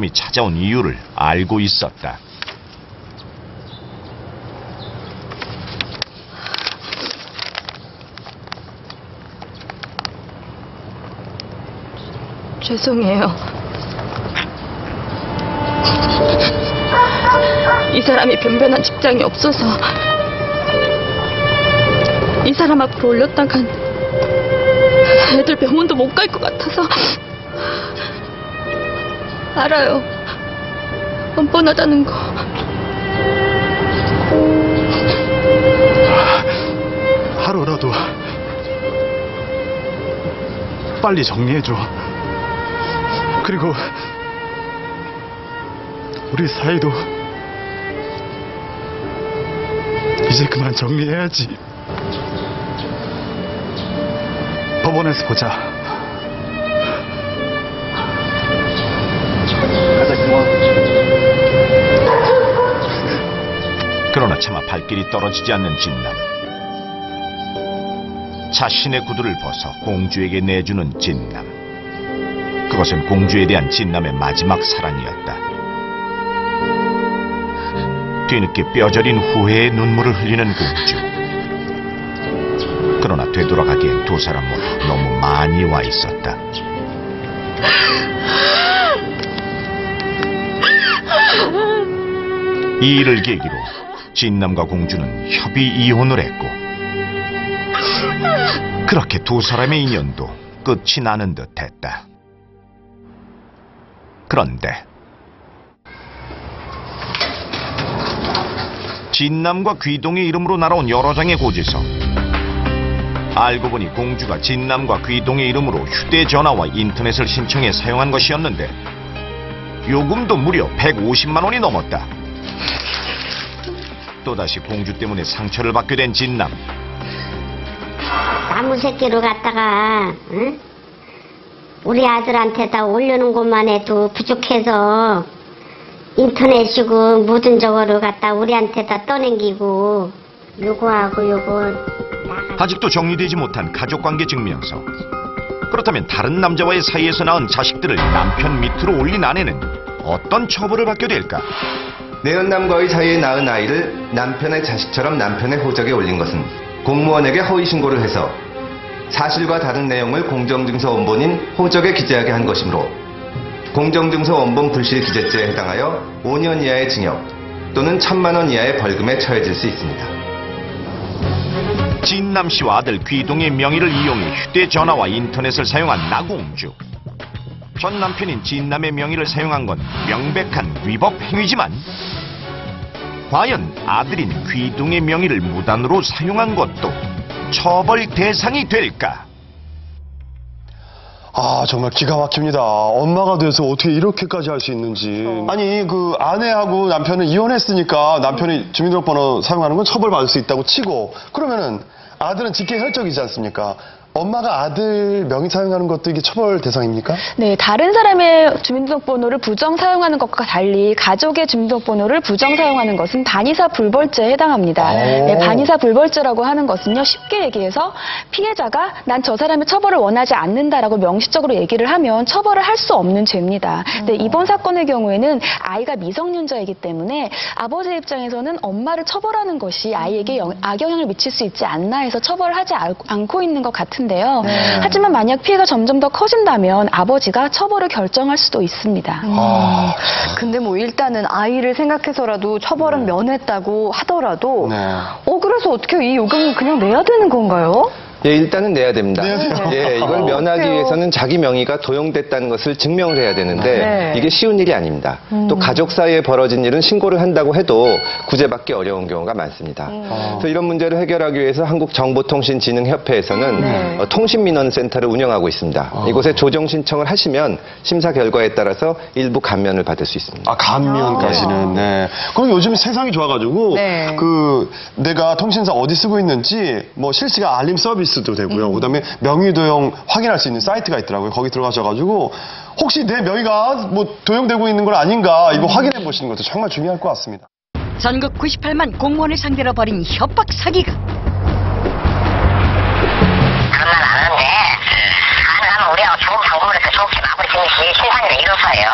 사람이 찾아온 이유를 알고 있었다. 죄송해요. 이 사람이 변변한 직장이 없어서 이 사람 앞으로 올렸다간 애들 병원도 못 갈 것 같아서. 알아요. 뻔뻔하다는 거. 하루라도 빨리 정리해줘. 그리고 우리 사이도 이제 그만 정리해야지. 법원에서 보자. 가자, 김원. 그러나 차마 발길이 떨어지지 않는 진남. 자신의 구두를 벗어 공주에게 내주는 진남. 그것은 공주에 대한 진남의 마지막 사랑이었다. 뒤늦게 뼈저린 후회의 눈물을 흘리는 공주. 그러나 되돌아가기엔 두 사람 모두 너무 많이 와 있었다. 이 일을 계기로 진남과 공주는 협의 이혼을 했고, 그렇게 두 사람의 인연도 끝이 나는 듯했다. 그런데 진남과 귀동의 이름으로 날아온 여러 장의 고지서. 알고 보니 공주가 진남과 귀동의 이름으로 휴대전화와 인터넷을 신청해 사용한 것이었는데 요금도 무려 150만 원이 넘었다. 또다시 공주 때문에 상처를 받게 된 진남. 나무 새끼로 갔다가 응? 우리 아들한테다 올려놓은 것만 해도 부족해서 인터넷이고 모든 저거를 갖다 우리한테다 떠넘기고 요거하고 요거 아직도 정리되지 못한 가족관계 증명서. 그렇다면 다른 남자와의 사이에서 낳은 자식들을 남편 밑으로 올린 아내는 어떤 처벌을 받게 될까? 내연남과의 사이에 낳은 아이를 남편의 자식처럼 남편의 호적에 올린 것은 공무원에게 허위 신고를 해서 사실과 다른 내용을 공정증서 원본인 호적에 기재하게 한 것이므로 공정증서 원본 불실 기재죄에 해당하여 5년 이하의 징역 또는 1,000만 원 이하의 벌금에 처해질 수 있습니다. 진남 씨와 아들 귀동의 명의를 이용해 휴대전화와 인터넷을 사용한 나공주. 전 남편인 진남의 명의를 사용한 건 명백한 위법 행위지만 과연 아들인 귀동의 명의를 무단으로 사용한 것도 처벌 대상이 될까? 아, 정말 기가 막힙니다. 엄마가 돼서 어떻게 이렇게까지 할 수 있는지. 아니, 그 아내하고 남편은 이혼했으니까 남편이 주민등록번호 사용하는 건 처벌받을 수 있다고 치고, 그러면은 아들은 직계 혈족이지 않습니까? 엄마가 아들 명의 사용하는 것도 이게 처벌 대상입니까? 네, 다른 사람의 주민등록번호를 부정 사용하는 것과 달리 가족의 주민등록번호를 부정 사용하는 것은 반의사 불벌죄에 해당합니다. 네, 반의사 불벌죄라고 하는 것은요, 쉽게 얘기해서 피해자가 난 저 사람의 처벌을 원하지 않는다라고 명시적으로 얘기를 하면 처벌을 할 수 없는 죄입니다. 네, 이번 사건의 경우에는 아이가 미성년자이기 때문에 아버지 입장에서는 엄마를 처벌하는 것이 아이에게 악영향을 미칠 수 있지 않나 해서 처벌을 하지 않고 있는 것 같은데요. 하지만 만약 피해가 점점 더 커진다면 아버지가 처벌을 결정할 수도 있습니다. 근데 뭐 일단은 아이를 생각해서라도 처벌은 면했다고 하더라도 그래서 어떻게 이 요금을 그냥 내야 되는 건가요? 예, 일단은 내야 됩니다. 예, 이걸 면하기 그래요? 위해서는 자기 명의가 도용됐다는 것을 증명을 해야 되는데 이게 쉬운 일이 아닙니다. 또 가족 사이에 벌어진 일은 신고를 한다고 해도 구제받기 어려운 경우가 많습니다. 그래서 이런 문제를 해결하기 위해서 한국정보통신진흥협회에서는 통신민원센터를 운영하고 있습니다. 이곳에 조정 신청을 하시면 심사 결과에 따라서 일부 감면을 받을 수 있습니다. 아, 감면까지는. 네. 그럼 요즘 세상이 좋아가지고 그 내가 통신사 어디 쓰고 있는지 뭐 실시간 알림 서비스도 되고요. 그다음에 명의 도용 확인할 수 있는 사이트가 있더라고요. 거기 들어가셔가지고 혹시 내 명의가 뭐 도용되고 있는 건 아닌가 이거 확인해 보시는 것도 정말 중요할 것 같습니다. 전국 98만 공무원을 상대로 벌인 협박 사기가 그런 말 안 하는데 가능하면 우리하고 좋은 방법으로 해서 좋게 마무리 짓는 게 신상이라 이로서요.